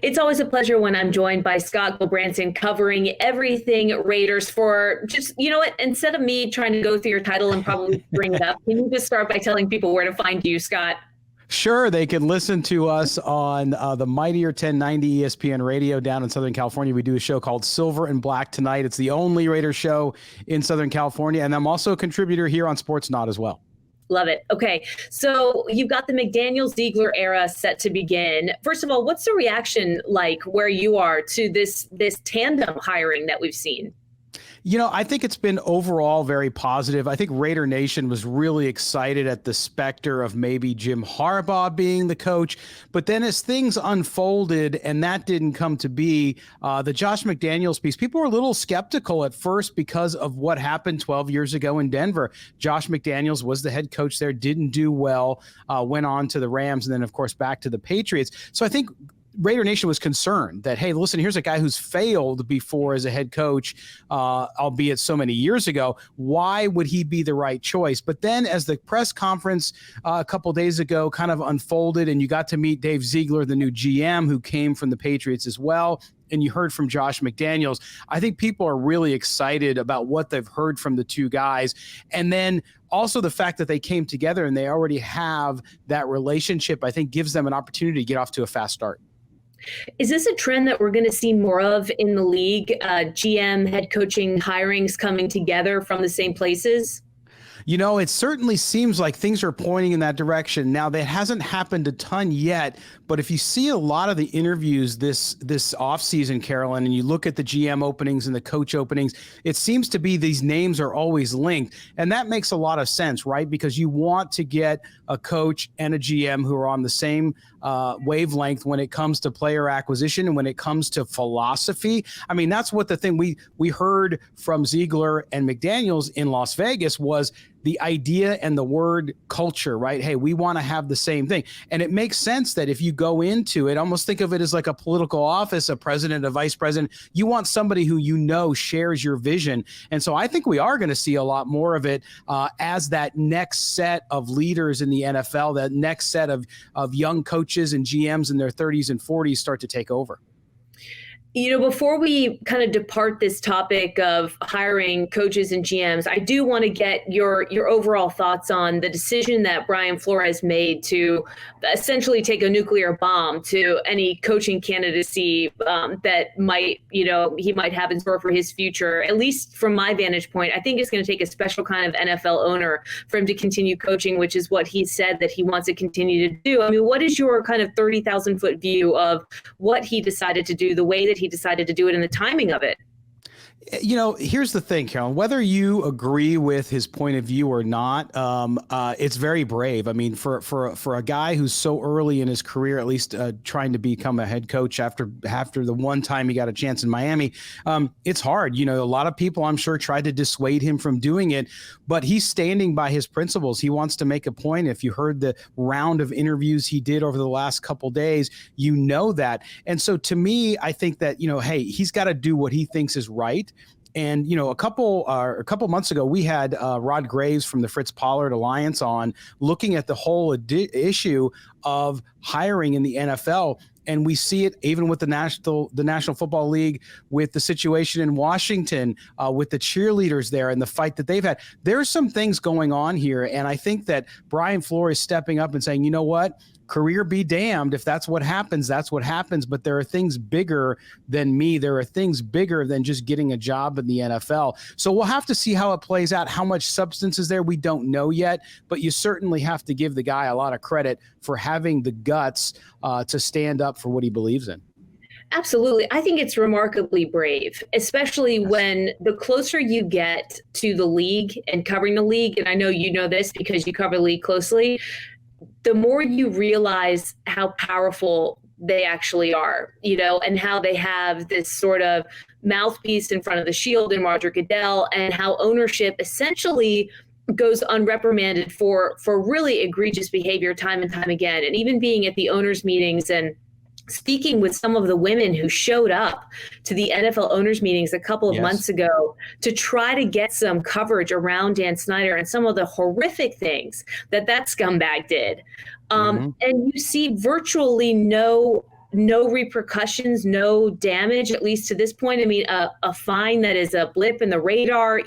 It's always a pleasure when I'm joined by Scott Gulbransen covering everything Raiders for just, you know what, instead of me trying to go through your title and probably bring it up, can you just start by telling people where to find you, Scott? Sure, they can listen to us on the mightier 1090 ESPN radio down in Southern California. We do a show called Silver and Black Tonight. It's the only Raiders show in Southern California, and I'm also a contributor here on Sports Not as well. Love it. Okay, so you've got the McDaniels Ziegler era set to begin. First of all, what's the reaction like where you are to this tandem hiring that we've seen? You know, I think it's been overall very positive. I think Raider Nation was really excited at the specter of maybe Jim Harbaugh being the coach. But then as things unfolded and that didn't come to be, the Josh McDaniels piece, people were a little skeptical at first because of what happened 12 years ago in Denver. Josh McDaniels was the head coach there, didn't do well, went on to the Rams, and then, of course, back to the Patriots. So I think Raider Nation was concerned that, hey, listen, here's a guy who's failed before as a head coach, albeit so many years ago. Why would he be the right choice? But then as the press conference a couple days ago kind of unfolded and you got to meet Dave Ziegler, the new GM who came from the Patriots as well, and you heard from Josh McDaniels, I think people are really excited about what they've heard from the two guys. And then also the fact that they came together and they already have that relationship, I think gives them an opportunity to get off to a fast start. Is this a trend that we're going to see more of in the league? GM, head coaching hirings coming together from the same places? You know, it certainly seems like things are pointing in that direction. Now, that hasn't happened a ton yet, but if you see a lot of the interviews this offseason, Carolyn, and you look at the GM openings and the coach openings, it seems to be these names are always linked. And that makes a lot of sense, right? Because you want to get a coach and a GM who are on the same wavelength when it comes to player acquisition and when it comes to philosophy. I mean, that's what the thing we heard from Ziegler and McDaniels in Las Vegas was the idea and the word culture, right? Hey, we want to have the same thing. And it makes sense that if you go into it, almost think of it as like a political office, a president, a vice president, you want somebody who you know shares your vision. And so I think we are going to see a lot more of it as that next set of leaders in the NFL, that next set of young coaches and GMs in their 30s and 40s start to take over. You know, before we kind of depart this topic of hiring coaches and GMs, I do want to get your overall thoughts on the decision that Brian Flores made to essentially take a nuclear bomb to any coaching candidacy that he might have in store for his future. At least from my vantage point, I think it's going to take a special kind of NFL owner for him to continue coaching, which is what he said that he wants to continue to do. I mean, what is your kind of 30,000 foot view of what he decided to do, the way that he decided to do it and the timing of it? You know, here's the thing, Carolyn, whether you agree with his point of view or not, it's very brave. I mean, for a guy who's so early in his career, at least trying to become a head coach after the one time he got a chance in Miami, it's hard. You know, a lot of people, I'm sure, tried to dissuade him from doing it, but he's standing by his principles. He wants to make a point. If you heard the round of interviews he did over the last couple days, you know that. And so to me, I think that, you know, hey, he's got to do what he thinks is right. And, you know, a couple months ago, we had Rod Graves from the Fritz Pollard Alliance on looking at the whole issue of hiring in the NFL. And we see it even with the National Football League, with the situation in Washington, with the cheerleaders there and the fight that they've had. There's some things going on here. And I think that Brian Flores stepping up and saying, you know what? Career be damned. If that's what happens, that's what happens. But there are things bigger than me. There are things bigger than just getting a job in the NFL. So we'll have to see how it plays out. How much substance is there? We don't know yet. But you certainly have to give the guy a lot of credit for having the guts to stand up for what he believes in. Absolutely. I think it's remarkably brave, especially when the closer you get to the league and covering the league, and I know you know this because you cover the league closely, the more you realize how powerful they actually are, you know, and how they have this sort of mouthpiece in front of the shield in Roger Goodell, and how ownership essentially goes unreprimanded for really egregious behavior time and time again. And even being at the owners' meetings and speaking with some of the women who showed up to the NFL owners meetings a couple of months ago to try to get some coverage around Dan Snyder and some of the horrific things that scumbag did. And you see virtually no no repercussions, no damage, at least to this point. I mean, a fine that is a blip in the radar,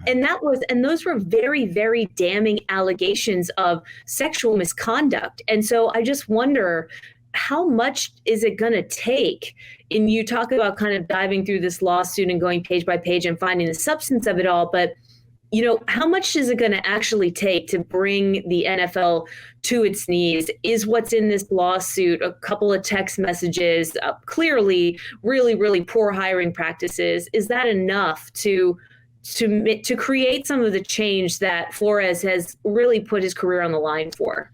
and those were very, very damning allegations of sexual misconduct. And so I just wonder, how much is it going to take? And you talk about kind of diving through this lawsuit and going page by page and finding the substance of it all. But, how much is it going to actually take to bring the NFL to its knees? Is what's in this lawsuit a couple of text messages, clearly really, really poor hiring practices? Is that enough to create some of the change that Flores has really put his career on the line for?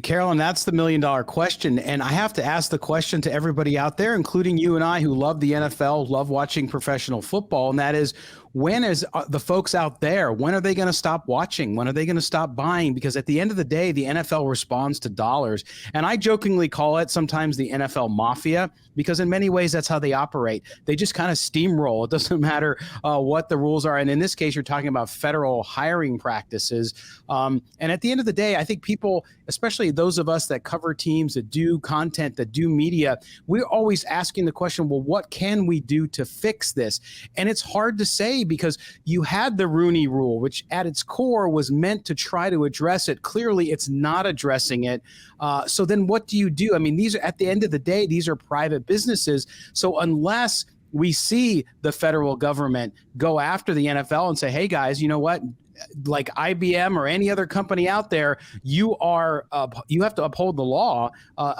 Carolyn, that's the $1 million question. And I have to ask the question to everybody out there, including you and I, who love the NFL, love watching professional football. And that is, when is the folks out there, when are they going to stop watching? When are they going to stop buying? Because at the end of the day, the NFL responds to dollars. And I jokingly call it sometimes the NFL mafia, because in many ways, that's how they operate. They just kind of steamroll. It doesn't matter what the rules are. And in this case, you're talking about federal hiring practices. And at the end of the day, I think people, especially those of us that cover teams, that do content, that do media, we're always asking the question, well, what can we do to fix this? And it's hard to say, because you had the Rooney Rule, which at its core was meant to try to address it. Clearly, it's not addressing it. So then what do you do? I mean, these are, at the end of the day, these are private businesses. So unless we see the federal government go after the NFL and say, hey, guys, you know what? Like IBM or any other company out there, you have to uphold the law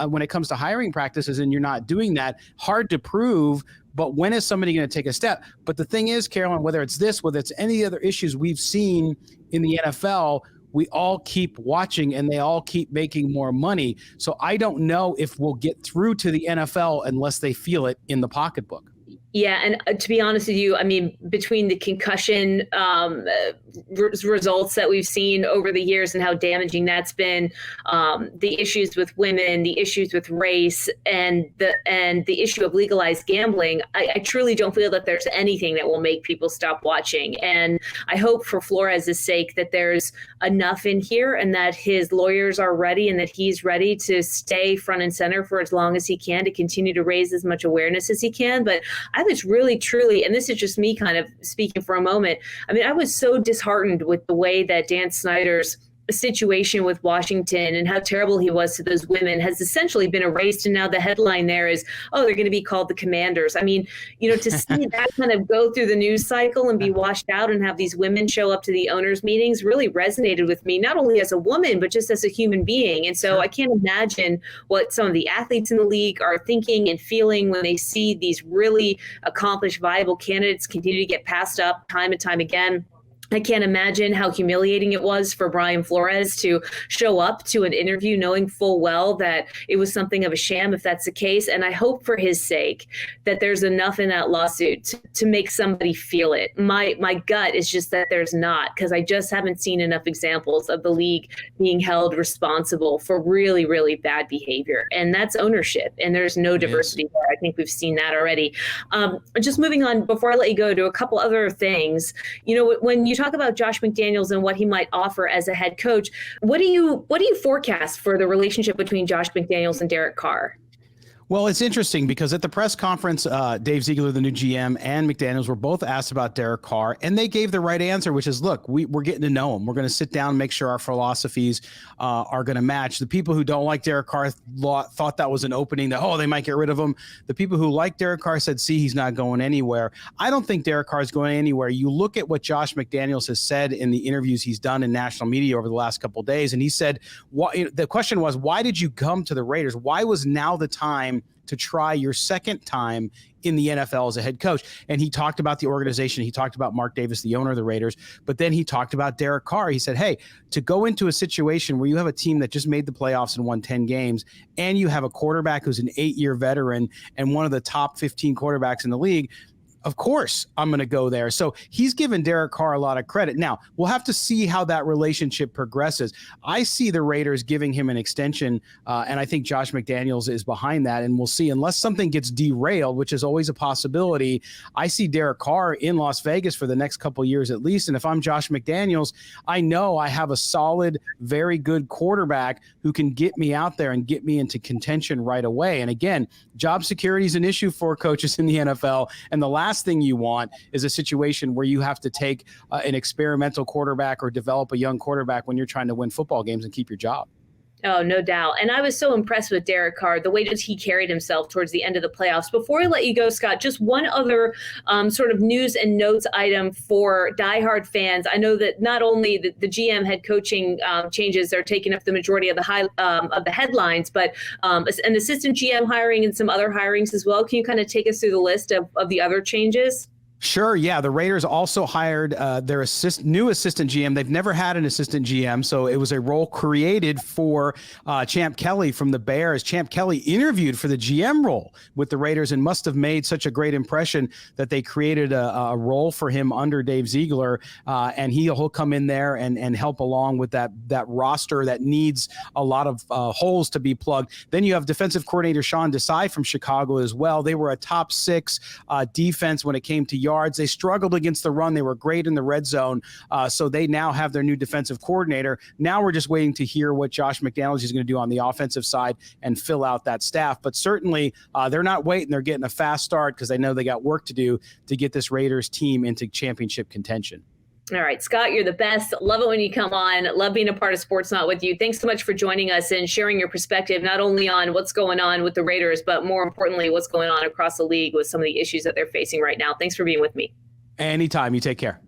when it comes to hiring practices, and you're not doing that. Hard to prove, but when is somebody going to take a step? But the thing is, Carolyn, whether it's this, whether it's any other issues we've seen in the NFL, we all keep watching and they all keep making more money. So I don't know if we'll get through to the NFL unless they feel it in the pocketbook. Yeah, and to be honest with you, I mean, between the concussion results that we've seen over the years and how damaging that's been, the issues with women, the issues with race, and the issue of legalized gambling, I truly don't feel that there's anything that will make people stop watching. And I hope for Flores' sake that there's enough in here and that his lawyers are ready and that he's ready to stay front and center for as long as he can to continue to raise as much awareness as he can. But I was really, truly, and this is just me kind of speaking for a moment, I mean, I was so disheartened with the way that Dan Snyder's situation with Washington and how terrible he was to those women has essentially been erased. And now the headline there is, oh, they're going to be called the Commanders. I mean, to see that kind of go through the news cycle and be washed out and have these women show up to the owners' meetings really resonated with me, not only as a woman, but just as a human being. And so I can't imagine what some of the athletes in the league are thinking and feeling when they see these really accomplished, viable candidates continue to get passed up time and time again. I can't imagine how humiliating it was for Brian Flores to show up to an interview knowing full well that it was something of a sham, if that's the case. And I hope for his sake that there's enough in that lawsuit to make somebody feel it. My gut is just that there's not, because I just haven't seen enough examples of the league being held responsible for really, really bad behavior. And that's ownership. And there's no diversity there. I think we've seen that already. Just moving on, before I let you go, to a couple other things. When you talk about Josh McDaniels and what he might offer as a head coach, what do you forecast for the relationship between Josh McDaniels and Derek Carr? Well, it's interesting because at the press conference, Dave Ziegler, the new GM, and McDaniels were both asked about Derek Carr, and they gave the right answer, which is, look, we're getting to know him. We're going to sit down and make sure our philosophies are going to match. The people who don't like Derek Carr thought that was an opening, that, they might get rid of him. The people who like Derek Carr said, see, he's not going anywhere. I don't think Derek Carr is going anywhere. You look at what Josh McDaniels has said in the interviews he's done in national media over the last couple of days, and he said, the question was, why did you come to the Raiders? Why was now the time to try your second time in the NFL as a head coach? And he talked about the organization. He talked about Mark Davis, the owner of the Raiders, but then he talked about Derek Carr. He said, hey, to go into a situation where you have a team that just made the playoffs and won 10 games, and you have a quarterback who's an 8-year veteran and one of the top 15 quarterbacks in the league, Of course, I'm going to go there. So he's given Derek Carr a lot of credit. Now, we'll have to see how that relationship progresses. I see the Raiders giving him an extension, and I think Josh McDaniels is behind that. And we'll see, unless something gets derailed, which is always a possibility, I see Derek Carr in Las Vegas for the next couple of years at least. And if I'm Josh McDaniels, I know I have a solid, very good quarterback who can get me out there and get me into contention right away. And again, job security is an issue for coaches in the NFL. And the last thing you want is a situation where you have to take an experimental quarterback or develop a young quarterback when you're trying to win football games and keep your job. Oh, no doubt. And I was so impressed with Derek Carr, the way that he carried himself towards the end of the playoffs. Before I let you go, Scott, just one other sort of news and notes item for diehard fans. I know that not only the GM head coaching changes are taking up the majority of the headlines, but an assistant GM hiring and some other hirings as well. Can you kind of take us through the list of the other changes? Sure. Yeah. The Raiders also hired their new assistant GM. They've never had an assistant GM, so it was a role created for Champ Kelly from the Bears. Champ Kelly interviewed for the GM role with the Raiders and must have made such a great impression that they created a role for him under Dave Ziegler, and he'll come in there and help along with that roster that needs a lot of holes to be plugged. Then you have defensive coordinator Sean Desai from Chicago as well. They were a top 6 defense when it came to yards. They struggled against the run. They were great in the red zone. So they now have their new defensive coordinator. Now we're just waiting to hear what Josh McDaniels is going to do on the offensive side and fill out that staff. But certainly they're not waiting. They're getting a fast start because they know they got work to do to get this Raiders team into championship contention. All right, Scott, you're the best. Love it when you come on. Love being a part of Sports Not with you. Thanks so much for joining us and sharing your perspective, not only on what's going on with the Raiders, but more importantly, what's going on across the league with some of the issues that they're facing right now. Thanks for being with me. Anytime. You take care.